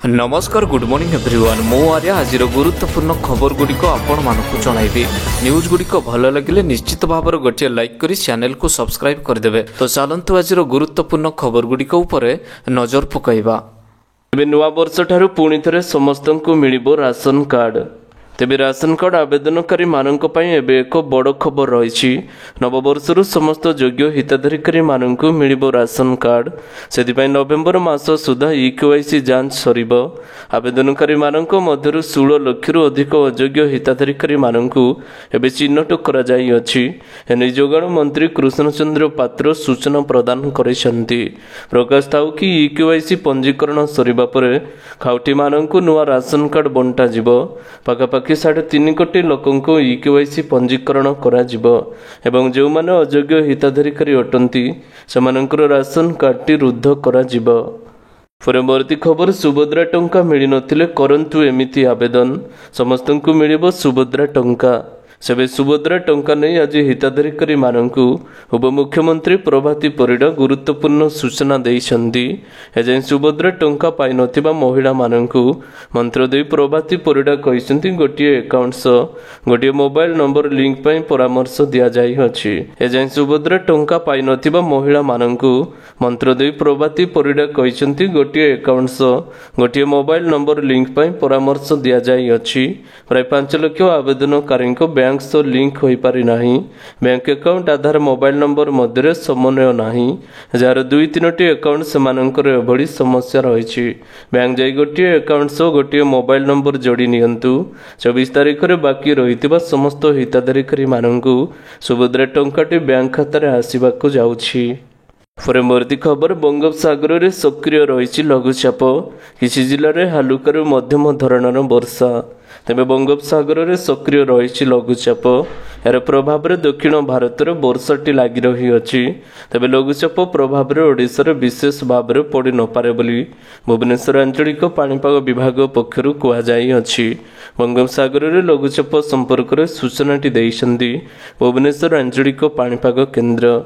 नमस्कार good morning everyone मो आर्य आज गुरुत्वपूर्ण खबर गुड़िक आपण मानक जनइबी न्यूज गुड़िक भल लगे निश्चित भाव गोटे लाइक करी चैनल को सब्सक्राइब करदे। तो चलतु आज गुरुत्वपूर्ण खबर गुड़िक नजर पकईबा। नूआ वर्ष ठारू पुणी थे समस्त को मिलिबो राशन कार्ड। तेबे राशन कार्ड आवेदनकारी मानक पई एबे एक बड़ खबर रही। नववर्षरु समस्त योग्य हिताधिकारी मानक मिलिबो राशन कार्ड। सेथिपाई नवेम्बर मास सुधा इकेवाईसी जांच सरिबो। आवेदनकारी मानक मध्यरु 16 लाख अधिक अयोग्य हिताधिकारी मानक एबे चिन्हट करा जाई अछि। एने जोगाण मंत्री कृष्णचंद्र पात्र सूचना प्रदान करिसेंती। प्रकाश थाउ कि इकेवाईसी पंजीकरण सरिबा परे खाउटी मानक नुआ राशन कार्ड बंटा जिवो। पाखापाखि 3.5 कोटी लोकंको इकेवाईसी पंजीकरण करा जिवो एवं जो माने अयोग्य हिताधिकारी अटंती सेमानकर राशन कार्डटी रुद्ध करा जिवो। परवर्ती खबर सुभद्रा टंका मिली नथिले करंतु एमिति आवेदन समस्तंकु मिलिबो सुभद्रा टंका। सेबे सुभद्रा टंका नहीं आज हिताधिकारी मानकु उपमुख्यमंत्री प्रभाती परिडा गुरुत्वपूर्ण सूचना देइछंती। एजें सुभद्रा टंका पाई नथिबा महिला मानकु मंत्रदेवी प्रभाती Parida कहिसंती गोटिए account गोटिए mobile number link पई परामर्श दिया जाई अछि। एजें सुभद्रा टंका पाई नथिबा महिला मानकु मंत्रदेवी प्रभाती Parida कहिसंती गोटिए account गोटिए mobile number link पई परामर्श दिया जाई अछि। प्राय 5 लाख आवेदनकारी बैंक लिंक हो पारि नाही। बैंक अकाउंट आधार मोबाइल नंबर मध्य समन्वय नाही। जार 2-3टी अकाउंट सेमानकर एभली समस्या रही। बैंक जाई गोटे अकाउंट गोटे मोबाइल नंबर जोड़ी नियंतु। 24 तारिख रे बाकी रहितिबा समस्त हिताधिकारी मानकु सुभद्रा टंकाटी बैंक खाता रे आसीबाकू जाउछि। परवर्ती खबर बंगोपसागर रे सक्रिय रही लघुचाप किसी जिले में हालुकारु मध्यम धरणर वर्षा। तेबे बंगोपसागर रे सक्रिय रही लघुचाप यार प्रभाव रे दक्षिण भारत रे वर्षाटी लगी रही अछि। तेबे लघुचाप प्रभाव रे ओडिशा रे विशेष भाव रे पड़ी न पारे बोली भुवनेश्वर आंचलिक पाणीपाग विभाग पक्षरु कुआ जाई अछि। बंगोपसागर रे लघुचाप संपर्क रे सूचनाटी देइछंती भुवनेश्वर आंचलिक पाणीपाग केन्द्र।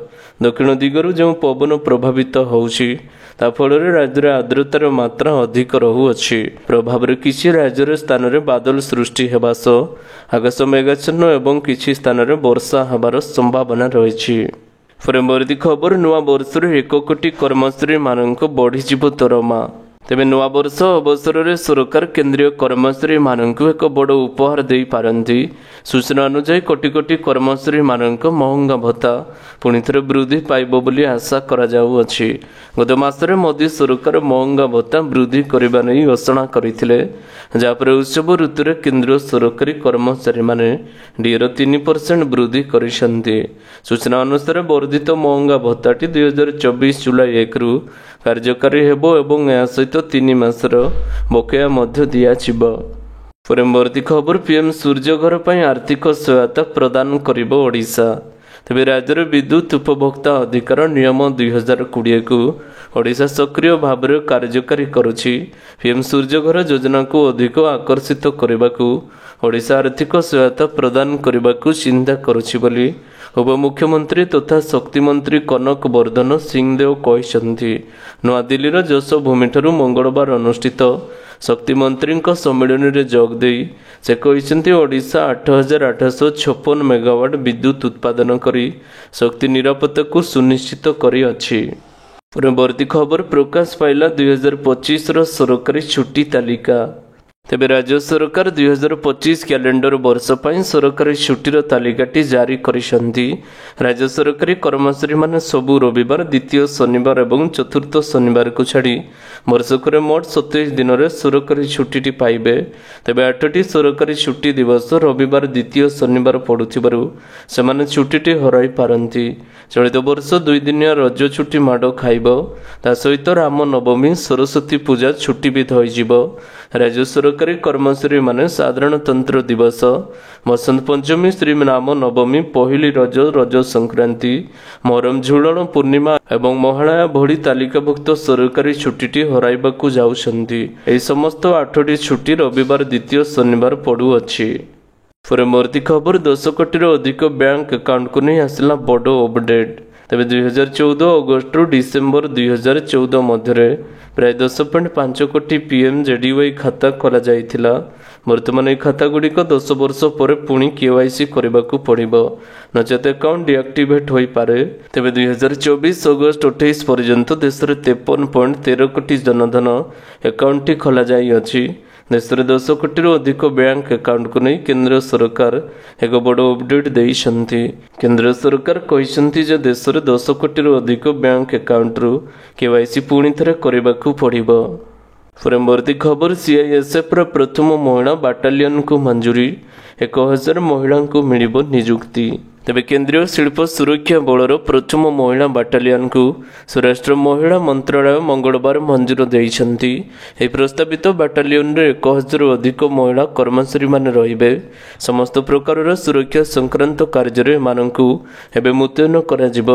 दक्षिण दिगरु जो पवन प्रभावित होउछि ता फल राज्य रे आर्द्रतार मात्रा अधिक रहुअछि। प्रभाव रे किछि राज्य स्थान रे बादल सृष्टि हेबा सह आकाश मेघाच्छन्न एवं किछि स्थान रे वर्षा हेबार संभावना रहिछि। परवर्ती खबर नुआ वर्ष रे 1 कोटी कर्मचारी मानक बढ़ी जिवो दरमा। तेबे नुआ वर्ष अवसर में सरकार केंद्रीय कर्मचारी मानक एक बड़ उपहार दे पारंती। सूचना अनुसार कोटी कोटी कर्मचारी मानक महंगा भत्ता पुणी थे वृद्धि पाइब बोली आशा करा जाउअछि। गत मासरे मोदी सरकार महंगा भत्ता वृद्धि करबा नै घोषणा करथिले। जापर उत्सव ऋतु रे केंद्रीय सरकारी कर्मचारी माने डीएर 3% वृद्धि करिसंती। सूचना अनुसार वर्धित महंगा भत्ताटी 2024 जुलाई 1 रु कार्यकारी हेबो एवं या सहित 3 मासर बकेया मध्य दियाजिबो। परवर्ती खबर पीएम सूर्यघर पई आर्थिक सहायता प्रदान करिबो ओडिशा। तेबे राज्यर विद्युत उपभोक्ता अधिकार नियम 2020 को ओडिशा सक्रिय भाव में कार्यकारी करुछि। पीएम सूर्यघर योजना को अधिक आकर्षित करबाकू ओडिशा आर्थिक सहायता प्रदान करबाकू चिंता करुछि बोली उपमुख्यमंत्री तथा शक्ति मंत्री कनक वर्धन सिंहदेव कहिसंती। नवा दिल्लीर जशभूमि ठारू मंगलवार अनुष्ठित शक्ति मंत्री सम्मेलन में जोग देई से कहिसंती ओडिशा 8856 मेगावाट विद्युत उत्पादन करी शक्ति निरापत्ता को सुनिश्चित करी अछि। परवर्ती खबर प्रकाश पाइला 2025 सरकारी छुट्टी तालिका। तेबे राज्य सरकार 2025 कैलेंडर वर्ष पई सरकारी छुट्टीर तालिकाटी जारी करिसंती। राज्य सरकारी कर्मचारी माने सबु रविवार द्वितीय शनिवार एवं चतुर्थ शनिवार को छाड़ी वर्षक मोट 27 दिन रे सरकारी छुट्टी पाइबे। तेबे 8टी सरकारी छुट्टी दिवस रविवार द्वितीय शनिवार पड़ुथिबारु सेमाने छुट्टीटी हराई पारंती। चलित वर्ष 2 दिनिया रज छुट्टी माड़ खाइबो ता सहित राम नवमी सरस्वती पूजा छुट्टी भी धइजिबो। राज्य सरकारी कर्मचारी माने साधारणतंत्र दिवस बसंत पंचमी श्री राम नवमी पहली रज रज संक्रांति मोहरम झुलन पूर्णिमा एवं महालया भली तालिकाभुक्त सरकारी छुट्टी हराइबाकू जाउछंती। एही समस्त 8टी छुट्टी रविवार द्वितीय शनिवार पड़ुअछि। परवर्ती खबर 10 कोटी अधिक बैंक अकाउंट को नहीं आसला बड़ अपडेट। तेबे 2014 अगस्त रु डिसेम्बर 2014 मध्य ପ୍ରାୟ 10.5 କୋଟି PMJDY ଖାତା ଖୋଲାଯାଇଥିଲା। ବର୍ତ୍ତମାନ ଏହି ଖାତାଗୁଡ଼ିକ 10 ବର୍ଷ ପରେ ପୁଣି KYC କରିବାକୁ ପଡ଼ିବ, ନଚେତ ଆକାଉଣ୍ଟ ଡିଆକ୍ଟିଭେଟ୍ ହୋଇପାରେ। ତେବେ 2024 ଅଗଷ୍ଟ 28 ପର୍ଯ୍ୟନ୍ତ ଦେଶରେ 53.13 କୋଟି ଜନଧନ ଆକାଉଣ୍ଟଟି ଖୋଲାଯାଇଅଛି। ଦେଶରେ 10 କୋଟିରୁ ଅଧିକ ବ୍ୟାଙ୍କ ଆକାଉଣ୍ଟକୁ ନେଇ କେନ୍ଦ୍ର ସରକାର ଏକ ବଡ଼ ଅପଡେଟ୍ ଦେଇଛନ୍ତି। କେନ୍ଦ୍ର ସରକାର କହିଛନ୍ତି ଯେ ଦେଶରେ 10 କୋଟିରୁ ଅଧିକ ବ୍ୟାଙ୍କ ଆକାଉଣ୍ଟରୁ KYC ପୁଣି ଥରେ କରିବାକୁ ପଡ଼ିବ। ପରବର୍ତ୍ତୀ ଖବର, CISFର ପ୍ରଥମ ମହିଳା ବାଟାଲିୟନକୁ ମଞ୍ଜୁରୀ, 1000 ମହିଳାଙ୍କୁ ମିଳିବ ନିଯୁକ୍ତି। ତେବେ କେନ୍ଦ୍ରୀୟ ଶିଳ୍ପ ସୁରକ୍ଷା ବଳର ପ୍ରଥମ ମହିଳା ବାଟାଲିୟନକୁ ସ୍ୱରାଷ୍ଟ୍ର ମହିଳା ମନ୍ତ୍ରାଳୟ ମଙ୍ଗଳବାର ମଞ୍ଜୁର ଦେଇଛନ୍ତି। ଏହି ପ୍ରସ୍ତାବିତ ବାଟାଲିୟନରେ 1000ରୁ ଅଧିକ ମହିଳା କର୍ମଚାରୀମାନେ ରହିବେ। ସମସ୍ତ ପ୍ରକାରର ସୁରକ୍ଷା ସଂକ୍ରାନ୍ତ କାର୍ଯ୍ୟରେ ଏମାନଙ୍କୁ ଏବେ ମୁତୟନ କରାଯିବ।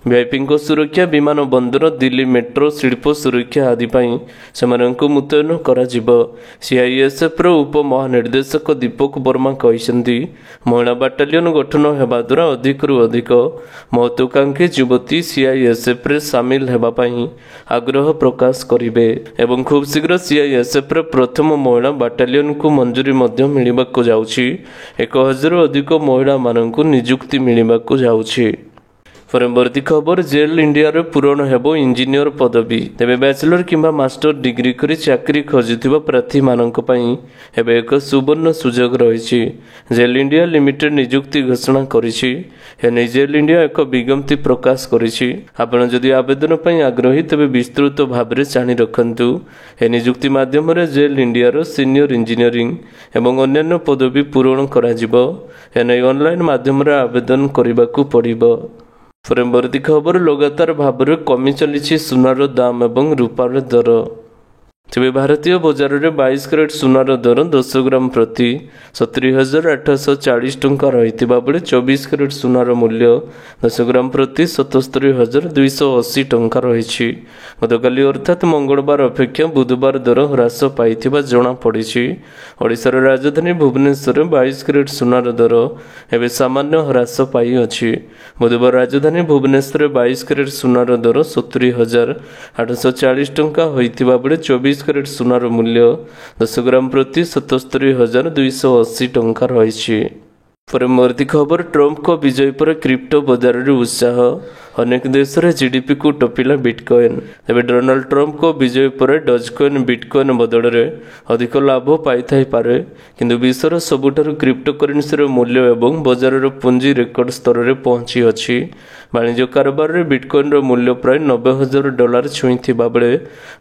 ଭିଆଇପିଙ୍କ ସୁରକ୍ଷା, ବିମାନ ବନ୍ଦର, ଦିଲ୍ଲୀ ମେଟ୍ରୋ, ଶିଳ୍ପ ସୁରକ୍ଷା ଆଦି ପାଇଁ ସେମାନଙ୍କୁ ମୁତୟନ କରାଯିବ। CISFର ଉପମହାନିର୍ଦ୍ଦେଶକ ଦୀପକ ବର୍ମା କହିଛନ୍ତି, ମହିଳା ବାଟାଲିୟନ ଗଠନ ହେବା ଦ୍ୱାରା ଅଧିକରୁ ଅଧିକ ମହତ୍ୱାକାଂକ୍ଷୀ ଯୁବତୀ CISFରେ ସାମିଲ ହେବା ପାଇଁ ଆଗ୍ରହ ପ୍ରକାଶ କରିବେ ଏବଂ ଖୁବ୍ ଶୀଘ୍ର CISFର ପ୍ରଥମ ମହିଳା ବାଟାଲିୟନକୁ ମଞ୍ଜୁରୀ ମଧ୍ୟ ମିଳିବାକୁ ଯାଉଛି। 1000ରୁ ଅଧିକ ମହିଳାମାନଙ୍କୁ ନିଯୁକ୍ତି ମିଳିବାକୁ ଯାଉଛି। ପରବର୍ତ୍ତୀ ଖବର, ଜେଲ୍ ଇଣ୍ଡିଆରେ ପୂରଣ ହେବ ଇଞ୍ଜିନିୟର ପଦବୀ। ତେବେ ବ୍ୟାଚଲର କିମ୍ବା ମାଷ୍ଟର ଡିଗ୍ରୀ କରି ଚାକିରି ଖୋଜୁଥିବା ପ୍ରାର୍ଥୀମାନଙ୍କ ପାଇଁ ଏବେ ଏକ ସୁବର୍ଣ୍ଣ ସୁଯୋଗ ରହିଛି। ଜେଲ୍ ଇଣ୍ଡିଆ ଲିମିଟେଡ୍ ନିଯୁକ୍ତି ଘୋଷଣା କରିଛି। ଏନେଇ ଜେଲ୍ ଇଣ୍ଡିଆ ଏକ ବିଜ୍ଞପ୍ତି ପ୍ରକାଶ କରିଛି। ଆପଣ ଯଦି ଆବେଦନ ପାଇଁ ଆଗ୍ରହୀ ତେବେ ବିସ୍ତୃତ ଭାବରେ ଜାଣି ରଖନ୍ତୁ। ଏ ନିଯୁକ୍ତି ମାଧ୍ୟମରେ ଜେଲ୍ ଇଣ୍ଡିଆର ସିନିୟର ଇଞ୍ଜିନିୟରିଂ ଏବଂ ଅନ୍ୟାନ୍ୟ ପଦବୀ ପୂରଣ କରାଯିବ। ଏନେଇ ଅନଲାଇନ୍ ମାଧ୍ୟମରେ ଆବେଦନ କରିବାକୁ ପଡ଼ିବ। ପରବର୍ତ୍ତୀ ଖବର, ଲଗାତାର ଭାବରେ କମି ଚାଲିଛି ସୁନାର ଦାମ ଏବଂ ରୂପାର ଦର। ତେବେ ଭାରତୀୟ ବଜାରରେ 22 କ୍ୟାରେଟ୍ ସୁନାର ଦର 10 ଗ୍ରାମ ପ୍ରତି 70,840 ଟଙ୍କା ରହିଥିବା ବେଳେ 24 କ୍ୟାରେଟ୍ ସୁନାର ମୂଲ୍ୟ 10 ଗ୍ରାମ ପ୍ରତି 77,280 ଟଙ୍କା ରହିଛି। ଗତକାଲି ଅର୍ଥାତ୍ ମଙ୍ଗଳବାର ଅପେକ୍ଷା ବୁଧବାର ଦର ହ୍ରାସ ପାଇଥିବା ଜଣାପଡ଼ିଛି। ଓଡ଼ିଶାର ରାଜଧାନୀ ଭୁବନେଶ୍ୱରରେ 22 କ୍ୟାରେଟ୍ ସୁନାର ଦର ଏବେ ସାମାନ୍ୟ ହ୍ରାସ ପାଇଅଛି। ବୁଧବାର ରାଜଧାନୀ ଭୁବନେଶ୍ୱରରେ 22 କ୍ୟାରେଟ୍ ସୁନାର ଦର 70,840 ଟଙ୍କା ହୋଇଥିବା ବେଳେ 24 କ୍ୟାରେଟ୍ ସୁନାର ମୂଲ୍ୟ 10 ଗ୍ରାମ ପ୍ରତି 77,280 ଟଙ୍କା ରହିଛି। ପରବର୍ତ୍ତୀ ଖବର, ଟ୍ରମ୍ପଙ୍କ ବିଜୟ ପରେ କ୍ରିପ୍ଟୋ ବଜାରରେ ଉତ୍ସାହ, ଅନେକ ଦେଶରେ GDPକୁ ଟପିଲା ବିଟକଏନ୍। ତେବେ ଡୋନାଲ୍ଡ ଟ୍ରମ୍ପଙ୍କ ବିଜୟ ପରେ ଡଜକଏନ୍ ବିଟକଏନ୍ ବଦଳରେ ଅଧିକ ଲାଭ ପାଇଥାଇପାରେ, କିନ୍ତୁ ବିଶ୍ୱର ସବୁଠାରୁ କ୍ରିପ୍ଟୋକରେନ୍ସିର ମୂଲ୍ୟ ଏବଂ ବଜାରର ପୁଞ୍ଜି ରେକର୍ଡ ସ୍ତରରେ ପହଞ୍ଚିଅଛି। ବାଣିଜ୍ୟ କାରବାରରେ ବିଟକଏନ୍ର ମୂଲ୍ୟ ପ୍ରାୟ $90,000 ଛୁଇଁଥିବା ବେଳେ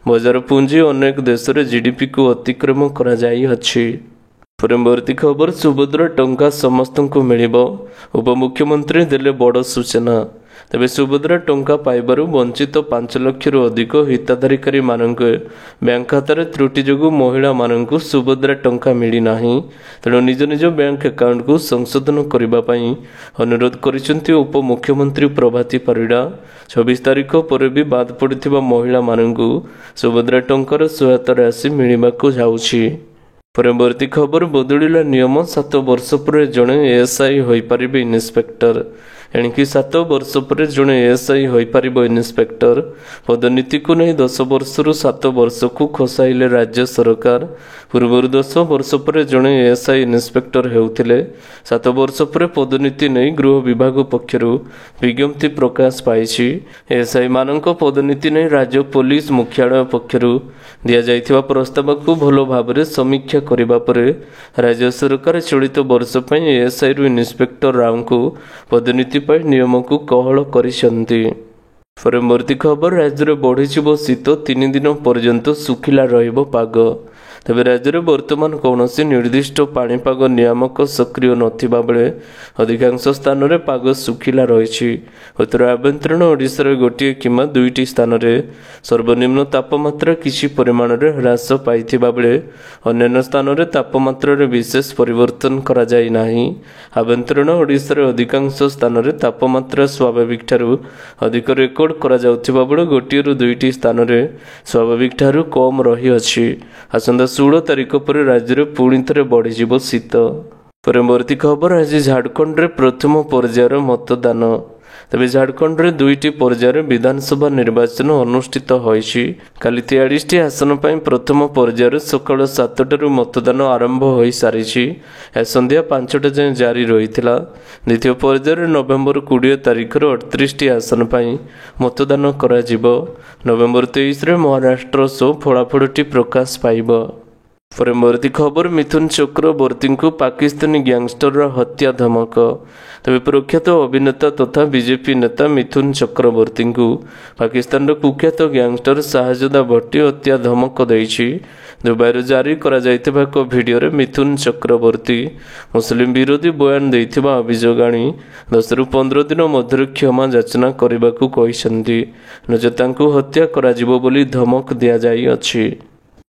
ବଜାର ପୁଞ୍ଜି ଅନେକ ଦେଶରେ GDPକୁ ଅତିକ୍ରମ କରାଯାଇଅଛି। ପରବର୍ତ୍ତୀ ଖବର, ସୁଭଦ୍ରା ଟଙ୍କା ସମସ୍ତଙ୍କୁ ମିଳିବ, ଉପମୁଖ୍ୟମନ୍ତ୍ରୀ ଦେଲେ ବଡ଼ ସୂଚନା। ତେବେ ସୁଭଦ୍ରା ଟଙ୍କା ପାଇବାରୁ ବଞ୍ଚିତ 5 ଲକ୍ଷରୁ ଅଧିକ ହିତାଧିକାରୀମାନଙ୍କ ବ୍ୟାଙ୍କ ଖାତାରେ ତ୍ରୁଟି ଯୋଗୁଁ ମହିଳାମାନଙ୍କୁ ସୁଭଦ୍ରା ଟଙ୍କା ମିଳିନାହିଁ। ତେଣୁ ନିଜ ନିଜ ବ୍ୟାଙ୍କ ଆକାଉଣ୍ଟକୁ ସଂଶୋଧନ କରିବା ପାଇଁ ଅନୁରୋଧ କରିଛନ୍ତି ଉପମୁଖ୍ୟମନ୍ତ୍ରୀ ପ୍ରଭାତୀ ପରିଡ଼ା। 24 ତାରିଖ ପରେ ବି ବାଦ୍ ପଡ଼ିଥିବା ମହିଳାମାନଙ୍କୁ ସୁଭଦ୍ରା ଟଙ୍କାର ସହାୟତା ରାଶି ମିଳିବାକୁ ଯାଉଛି। ପରବର୍ତ୍ତୀ ଖବର, ବଦଳିଲା ନିୟମ, 7 ବର୍ଷ ପରେ ଜଣେ ASI ହୋଇପାରିବେ ଇନ୍ସପେକ୍ଟର। ଏଣିକି 7 ବର୍ଷ ପରେ ଜଣେ ASI ହୋଇପାରିବ ଇନ୍ସପେକ୍ଟର। ପଦୋନ୍ନତିକୁ ନେଇ 10 ବର୍ଷରୁ 7 ବର୍ଷକୁ ଖସାଇଲେ ରାଜ୍ୟ ସରକାର। ପୂର୍ବରୁ 10 ବର୍ଷ ପରେ ଜଣେ ASI ଇନ୍ସପେକ୍ଟର ହେଉଥିଲେ। 7 ବର୍ଷ ପରେ ପଦୋନ୍ନତି ନେଇ ଗୃହ ବିଭାଗ ପକ୍ଷରୁ ବିଜ୍ଞପ୍ତି ପ୍ରକାଶ ପାଇଛି। ASI ମାନଙ୍କ ପଦୋନ୍ନତି ନେଇ ରାଜ୍ୟ ପୋଲିସ ମୁଖ୍ୟାଳୟ ପକ୍ଷରୁ ଦିଆଯାଇଥିବା ପ୍ରସ୍ତାବକୁ ଭଲ ଭାବରେ ସମୀକ୍ଷା କରିବା ପରେ ରାଜ୍ୟ ସରକାର ଚଳିତ ବର୍ଷ ପାଇଁ ASIରୁ ଇନ୍ସପେକ୍ଟର ରାଓଙ୍କୁ ପଦୋନ୍ନତି ପାଇଁ ନିୟମକୁ କୋହଳ କରିଛନ୍ତି। ପରବର୍ତ୍ତୀ ଖବର, ରାଜ୍ୟରେ ବଢ଼ିଯିବ ଶୀତ, 3 ଦିନ ପର୍ଯ୍ୟନ୍ତ ଶୁଖିଲା ରହିବ ପାଗ। ତେବେ ରାଜ୍ୟରେ ବର୍ତ୍ତମାନ କୌଣସି ନିର୍ଦ୍ଦିଷ୍ଟ ପାଣିପାଗ ନିୟାମକ ସକ୍ରିୟ ନଥିବା ବେଳେ ଅଧିକାଂଶ ସ୍ଥାନରେ ପାଗ ଶୁଖିଲା ରହିଛି। ଉତ୍ତର ଆଭ୍ୟନ୍ତରୀଣ ଓଡ଼ିଶାର ଗୋଟିଏ କିମ୍ବା 2ଟି ସ୍ଥାନରେ ସର୍ବନିମ୍ନ ତାପମାତ୍ରା କିଛି ପରିମାଣରେ ହ୍ରାସ ପାଇଥିବା ବେଳେ ଅନ୍ୟାନ୍ୟ ସ୍ଥାନରେ ତାପମାତ୍ରାରେ ବିଶେଷ ପରିବର୍ତ୍ତନ କରାଯାଇ ନାହିଁ। ଆଭ୍ୟନ୍ତରୀଣ ଓଡ଼ିଶାର ଅଧିକାଂଶ ସ୍ଥାନରେ ତାପମାତ୍ରା ସ୍ୱାଭାବିକଠାରୁ ଅଧିକ ରେକର୍ଡ କରାଯାଉଥିବା ବେଳେ ଗୋଟିଏରୁ 2ଟି ସ୍ଥାନରେ ସ୍ୱାଭାବିକଠାରୁ କମ୍ ରହିଅଛି। ଆସନ୍ତା 16 ତାରିଖ ପରେ ରାଜ୍ୟରେ ପୁଣି ଥରେ ବଢ଼ିଯିବ ଶୀତ। ପରବର୍ତ୍ତୀ ଖବର, ଆଜି ଝାଡ଼ଖଣ୍ଡରେ ପ୍ରଥମ ପର୍ଯ୍ୟାୟର ମତଦାନ। ତେବେ ଝାଡ଼ଖଣ୍ଡରେ 2ଟି ପର୍ଯ୍ୟାୟରେ ବିଧାନସଭା ନିର୍ବାଚନ ଅନୁଷ୍ଠିତ ହୋଇଛି। କାଲି 43ଟି ଆସନ ପାଇଁ ପ୍ରଥମ ପର୍ଯ୍ୟାୟରେ ସକାଳ 7ଟାରୁ ମତଦାନ ଆରମ୍ଭ ହୋଇସାରିଛି। ଏହା ସନ୍ଧ୍ୟା 5ଟା ଯାଏଁ ଜାରି ରହିଥିଲା। ଦ୍ୱିତୀୟ ପର୍ଯ୍ୟାୟରେ ନଭେମ୍ବର 20 ତାରିଖରୁ 38ଟି ଆସନ ପାଇଁ ମତଦାନ କରାଯିବ। ନଭେମ୍ବର 23ରେ ମହାରାଷ୍ଟ୍ର ସହ ଫଳାଫଳଟି ପ୍ରକାଶ ପାଇବ। ପରବର୍ତ୍ତୀ ଖବର, ମିଥୁନ ଚକ୍ରବର୍ତ୍ତୀଙ୍କୁ ପାକିସ୍ତାନୀ ଗ୍ୟାଙ୍ଗଷ୍ଟରର ହତ୍ୟା ଧମକ। ତେବେ ପ୍ରଖ୍ୟାତ ଅଭିନେତା ତଥା ବିଜେପି ନେତା ମିଥୁନ ଚକ୍ରବର୍ତ୍ତୀଙ୍କୁ ପାକିସ୍ତାନର କୁଖ୍ୟାତ ଗ୍ୟାଙ୍ଗଷ୍ଟର ଶାହଜାଦା ଭଟ୍ଟି ହତ୍ୟା ଧମକ ଦେଇଛି। ଦୁବାଇରେ ଜାରି କରାଯାଇଥିବା ଏକ ଭିଡ଼ିଓରେ ମିଥୁନ ଚକ୍ରବର୍ତ୍ତୀ ମୁସଲିମ ବିରୋଧୀ ବୟାନ ଦେଇଥିବା ଅଭିଯୋଗ ଆଣି 10ରୁ 15 ଦିନ ମଧ୍ୟରେ କ୍ଷମା ଯାଚନା କରିବାକୁ କହିଛନ୍ତି। ନଚେତ୍ ତାଙ୍କୁ ହତ୍ୟା କରାଯିବ ବୋଲି ଧମକ ଦିଆଯାଇଅଛି।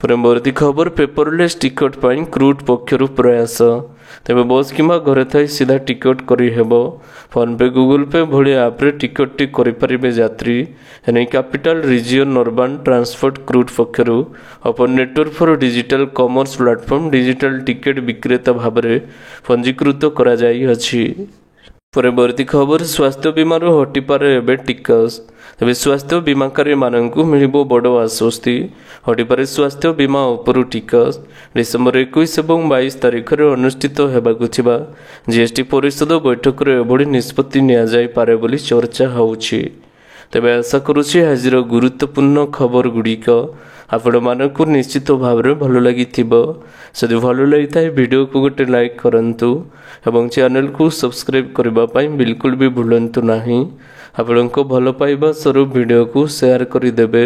ପରବର୍ତ୍ତୀ ଖବର, ପେପରଲେସ୍ ଟିକଟ ପାଇଁ କ୍ରୁଟ୍ ପକ୍ଷରୁ ପ୍ରୟାସ। ତେବେ ବସ୍ କିମ୍ବା ଘରେ ଥାଇ ସିଧା ଟିକଟ କରିହେବ। ଫୋନ୍ପେ, ଗୁଗଲ ପେ ଭଳି ଆପ୍ରେ ଟିକଟଟି କରିପାରିବେ ଯାତ୍ରୀ। ଏନେଇ capital region urban transport CRUT ପକ୍ଷରୁ open network for digital commerce platform digital ticket ବିକ୍ରେତା ଭାବରେ ପଞ୍ଜୀକୃତ କରାଯାଇଅଛି। ପରବର୍ତ୍ତୀ ଖବର, ସ୍ୱାସ୍ଥ୍ୟ ବୀମାରୁ ହଟିପାରେ ଏବେ ଟିକସ। ତେବେ ସ୍ୱାସ୍ଥ୍ୟ ବୀମାକାରୀମାନଙ୍କୁ ମିଳିବ ବଡ଼ ଆଶ୍ୱସ୍ତି। ହଟିପାରେ ସ୍ୱାସ୍ଥ୍ୟ ବୀମା ଉପରୁ ଟିକସ। ଡିସେମ୍ବର 21 ଏବଂ 22 ତାରିଖରେ ଅନୁଷ୍ଠିତ ହେବାକୁ ଥିବା ଜିଏସ୍ଟି ପରିଷଦ ବୈଠକରେ ଏଭଳି ନିଷ୍ପତ୍ତି ନିଆଯାଇପାରେ ବୋଲି ଚର୍ଚ୍ଚା ହେଉଛି। ତେବେ ଆଶା କରୁଛି ଆଜିର ଗୁରୁତ୍ୱପୂର୍ଣ୍ଣ ଖବରଗୁଡ଼ିକ ଆପଣମାନଙ୍କୁ ନିଶ୍ଚିତ ଭାବରେ ଭଲ ଲାଗିଥିବ। ଯଦି ଭଲ ଲାଗିଥାଏ ଭିଡ଼ିଓକୁ ଗୋଟେ ଲାଇକ୍ କରନ୍ତୁ ଏବଂ ଚ୍ୟାନେଲକୁ ସବସ୍କ୍ରାଇବ୍ କରିବା ପାଇଁ ବିଲକୁଲ ବି ଭୁଲନ୍ତୁ ନାହିଁ। ଆପଣଙ୍କ ଭଲ ପାଇବା ସ୍ୱରୂପ ଭିଡ଼ିଓକୁ ସେୟାର କରିଦେବେ।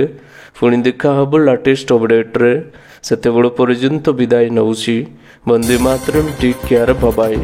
ପୁଣି ଦେଖା ହେବ ଲାଟେଷ୍ଟ ଅପଡେଟ୍ରେ। ସେତେବେଳେ ପର୍ଯ୍ୟନ୍ତ ବିଦାୟ ନେଉଛି। ବନ୍ଦେ ମାତରମ୍, ଟେକ୍ କେୟାର, ବାଏ ବାଏ।